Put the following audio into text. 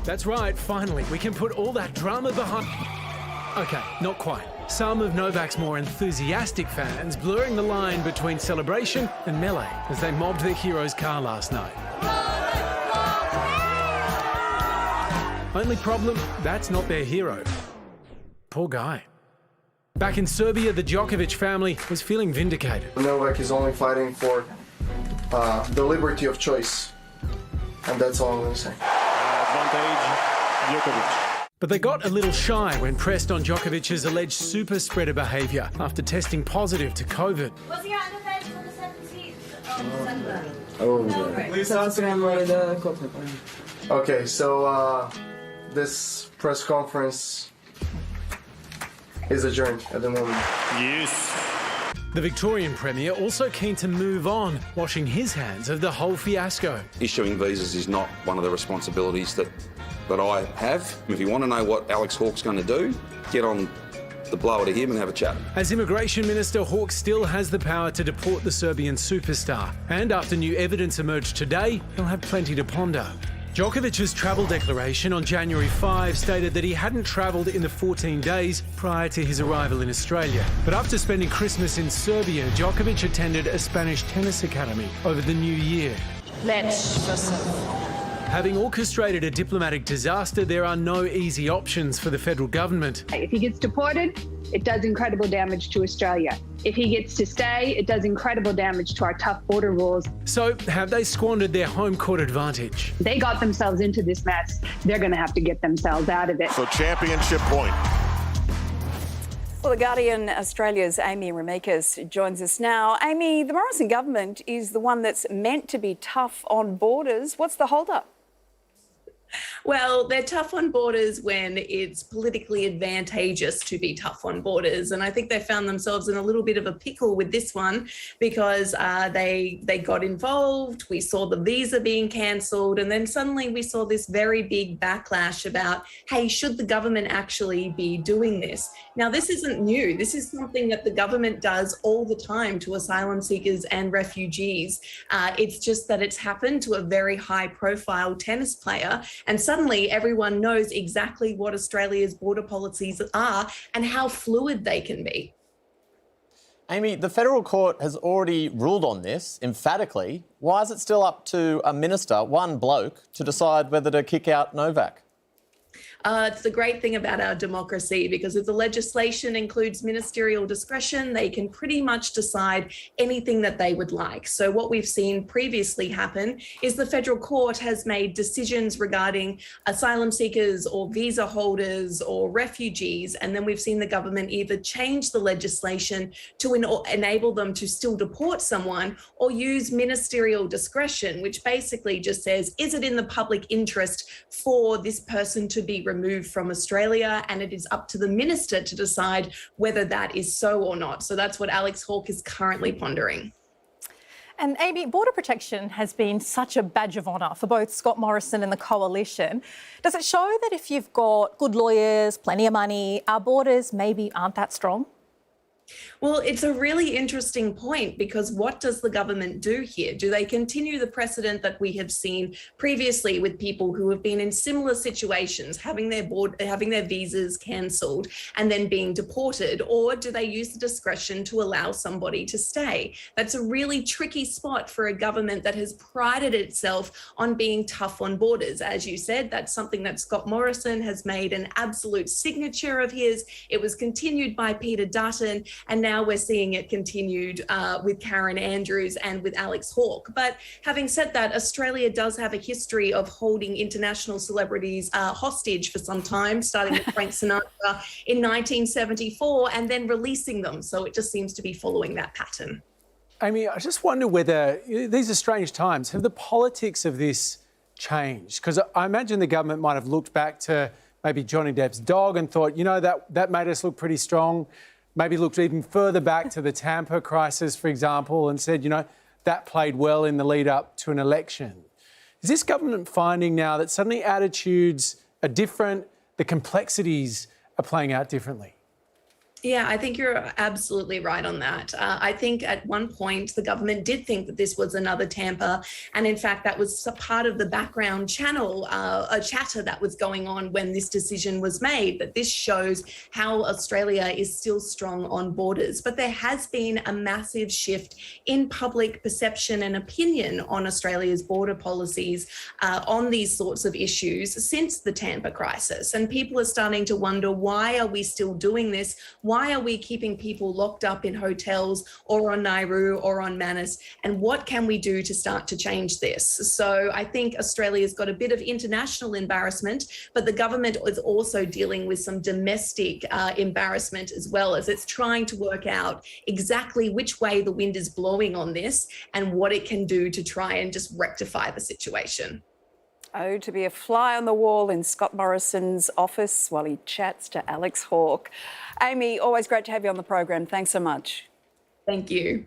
That's right, finally, we can put all that drama behind... OK, not quite. Some of Novak's more enthusiastic fans blurring the line between celebration and melee as they mobbed their hero's car last night. Only problem, that's not their hero. Poor guy. Back in Serbia, the Djokovic family was feeling vindicated. Novak is only fighting for the liberty of choice. And that's all I'm going to say. Advantage, Djokovic. But they got a little shy when pressed on Djokovic's alleged super spreader behaviour after testing positive to COVID. Was he at an event on the 17th of December? Okay, so this press conference is adjourned at the moment. Yes. The Victorian Premier also keen to move on, washing his hands of the whole fiasco. Issuing visas is not one of the responsibilities that I have. If you want to know what Alex Hawke's going to do, get on the blower to him and have a chat. As Immigration Minister, Hawke still has the power to deport the Serbian superstar. And after new evidence emerged today, he'll have plenty to ponder. Djokovic's travel declaration on January 5 stated that he hadn't travelled in the 14 days prior to his arrival in Australia. But after spending Christmas in Serbia, Djokovic attended a Spanish tennis academy over the new year. Having orchestrated a diplomatic disaster, there are no easy options for the federal government. If he gets deported, it does incredible damage to Australia. If he gets to stay, it does incredible damage to our tough border rules. So have they squandered their home court advantage? They got themselves into this mess. They're going to have to get themselves out of it. So championship point. Well, The Guardian Australia's Amy Remikas joins us now. Amy, the Morrison government is the one that's meant to be tough on borders. What's the hold-up? Well, they're tough on borders when it's politically advantageous to be tough on borders. And I think they found themselves in a little bit of a pickle with this one because they got involved. We saw the visa being cancelled. And then suddenly we saw this very big backlash about, hey, should the government actually be doing this? Now, this isn't new. This is something that the government does all the time to asylum seekers and refugees. It's just that it's happened to a very high profile tennis player. And suddenly everyone knows exactly what Australia's border policies are and how fluid they can be. Amy, the federal court has already ruled on this emphatically. Why is it still up to a minister, one bloke, to decide whether to kick out Novak? It's the great thing about our democracy, because if the legislation includes ministerial discretion, they can pretty much decide anything that they would like. So what we've seen previously happen is the federal court has made decisions regarding asylum seekers or visa holders or refugees, and then we've seen the government either change the legislation to enable them to still deport someone or use ministerial discretion, which basically just says, is it in the public interest for this person to be removed from Australia? And it is up to the minister to decide whether that is so or not. So that's what Alex Hawke is currently pondering. And Amy, border protection has been such a badge of honour for both Scott Morrison and the coalition. Does it show that if you've got good lawyers, plenty of money, our borders maybe aren't that strong? Well, it's a really interesting point, because what does the government do here? Do they continue the precedent that we have seen previously with people who have been in similar situations, having their visas cancelled and then being deported? Or do they use the discretion to allow somebody to stay? That's a really tricky spot for a government that has prided itself on being tough on borders. As you said, that's something that Scott Morrison has made an absolute signature of his. It was continued by Peter Dutton, and now we're seeing it continued with Karen Andrews and with Alex Hawke. But having said that, Australia does have a history of holding international celebrities hostage for some time, starting with Frank Sinatra in 1974 and then releasing them. So it just seems to be following that pattern. Amy, I just wonder whether, these are strange times, have the politics of this changed? Because I imagine the government might have looked back to maybe Johnny Depp's dog and thought, you know, that made us look pretty strong. Maybe looked even further back to the Tampa crisis, for example, and said, you know, that played well in the lead up to an election. Is this government finding now that suddenly attitudes are different, the complexities are playing out differently? Yeah, I think you're absolutely right on that. I think at one point the government did think that this was another Tampa. And in fact, that was a part of the background channel, a chatter that was going on when this decision was made, that this shows how Australia is still strong on borders. But there has been a massive shift in public perception and opinion on Australia's border policies on these sorts of issues since the Tampa crisis. And people are starting to wonder, why are we still doing this? Why are we keeping people locked up in hotels or on Nauru or on Manus? And what can we do to start to change this? So I think Australia's got a bit of international embarrassment, but the government is also dealing with some domestic embarrassment as well, as it's trying to work out exactly which way the wind is blowing on this and what it can do to try and just rectify the situation. Oh, to be a fly on the wall in Scott Morrison's office while he chats to Alex Hawke. Amy, always great to have you on the program. Thanks so much. Thank you.